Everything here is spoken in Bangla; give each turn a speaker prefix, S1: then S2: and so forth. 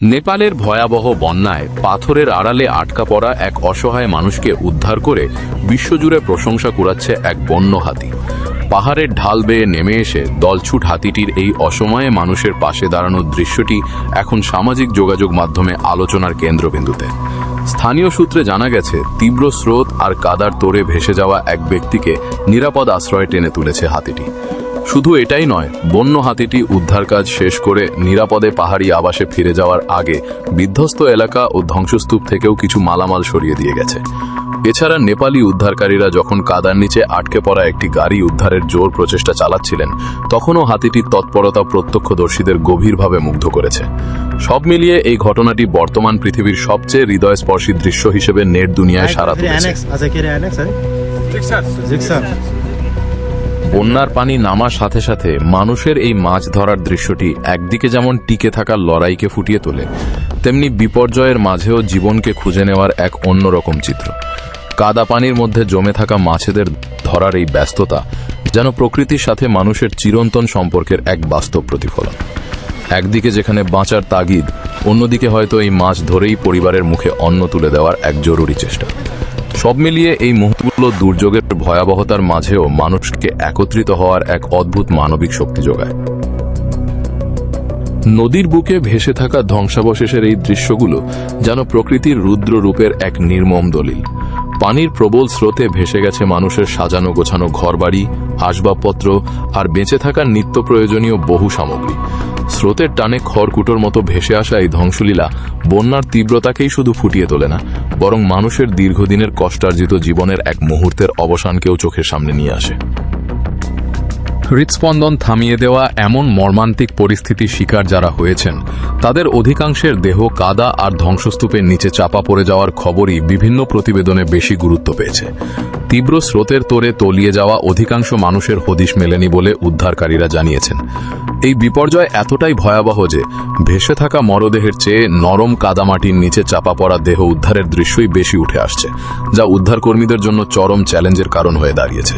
S1: নেপালের ভয়াবহ বন্যায় পাথরের আড়ালে আটকা পড়া এক অসহায় মানুষকে উদ্ধার করে বিশ্বজুড়ে প্রশংসা কুড়াচ্ছে এক বন্য হাতি। পাহাড়ের ঢাল বেয়ে নেমে এসে দলছুট হাতিটির এই অসময়ে মানুষের পাশে দাঁড়ানোর দৃশ্যটি এখন সামাজিক যোগাযোগ মাধ্যমে আলোচনার কেন্দ্রবিন্দুতে। স্থানীয় সূত্রে জানা গেছে, তীব্র স্রোত আর কাদার তোড়ে ভেসে যাওয়া এক ব্যক্তিকে নিরাপদ আশ্রয়ে টেনে তুলেছে হাতিটি। শুধু এটাই নয়, বন্য হাতিটি উদ্ধার কাজ শেষ করে নিরাপদে পাহাড়ি আবাসে ফিরে যাওয়ার আগে বিধ্বস্ত এলাকা ও ধ্বংসস্তূপ থেকেও কিছু মালামাল সরিয়ে দিয়ে গেছে। এছাড়া নেপালি উদ্ধারকারীরা যখন কাদার নিচে আটকে পড়া একটি গাড়ি উদ্ধারের জোর প্রচেষ্টা চালাচ্ছিলেন, তখনও হাতিটির তৎপরতা প্রত্যক্ষদর্শীদের গভীরভাবে মুগ্ধ করেছে। সব মিলিয়ে এই ঘটনাটি বর্তমান পৃথিবীর সবচেয়ে হৃদয়স্পর্শী দৃশ্য হিসেবে নেট দুনিয়ায় সাড়া তুলেছে। বন্যার পানি নামার সাথে সাথে মানুষের এই মাছ ধরার দৃশ্যটি একদিকে যেমন টিকে থাকার লড়াইকে ফুটিয়ে তোলে, তেমনি বিপর্যয়ের মাঝেও জীবনকে খুঁজে নেওয়ার এক অন্যরকম চিত্র। কাদা পানির মধ্যে জমে থাকা মাছেদের ধরার এই ব্যস্ততা যেন প্রকৃতির সাথে মানুষের চিরন্তন সম্পর্কের এক বাস্তব প্রতিফলন। একদিকে যেখানে বাঁচার তাগিদ, অন্যদিকে হয়তো এই মাছ ধরেই পরিবারের মুখে অন্ন তুলে দেওয়ার এক জরুরি চেষ্টা। সব মিলিয়ে এই মুহূর্তগুলো দুর্যোগের ভয়াবহতার মাঝেও মানুষকে একত্রিত হওয়ার এক অদ্ভুত মানবিক শক্তি যোগায়। নদীর বুকে ভেসে থাকা ধ্বংসাবশেষের এই দৃশ্যগুলো যেন প্রকৃতির রুদ্র রূপের এক নির্মম দলিল। পানির প্রবল স্রোতে ভেসে গেছে মানুষের সাজানো গোছানো ঘরবাড়ি, আসবাবপত্র আর বেঁচে থাকার নিত্য প্রয়োজনীয় বহু সামগ্রী। স্রোতের টানে খড়কুটোর মতো ভেসে আসা এই ধ্বংসলীলা বন্যার তীব্রতাকেই শুধু ফুটিয়ে তোলে না, বরং মানুষের দীর্ঘদিনের কষ্টার্জিত জীবনের এক মুহূর্তের অবসানকেও চোখের সামনে নিয়ে আসে। হৃৎস্পন্দন থামিয়ে দেওয়া এমন মর্মান্তিক পরিস্থিতির শিকার যারা হয়েছেন, তাদের অধিকাংশের দেহ কাদা আর ধ্বংসস্তূপের নিচে চাপা পড়ে যাওয়ার খবরই বিভিন্ন প্রতিবেদনে বেশি গুরুত্ব পেয়েছে। তীব্র স্রোতের তোড়ে তলিয়ে যাওয়া অধিকাংশ মানুষের হদিশ মেলেনি বলে উদ্ধারকারীরা জানিয়েছেন। এই বিপর্যয় এতটাই ভয়াবহ যে ভেসে থাকা মরদেহের চেয়ে নরম কাদামাটির নিচে চাপা পড়া দেহ উদ্ধারের দৃশ্যই বেশি উঠে আসছে, যা উদ্ধারকর্মীদের জন্য চরম চ্যালেঞ্জের কারণ হয়ে দাঁড়িয়েছে।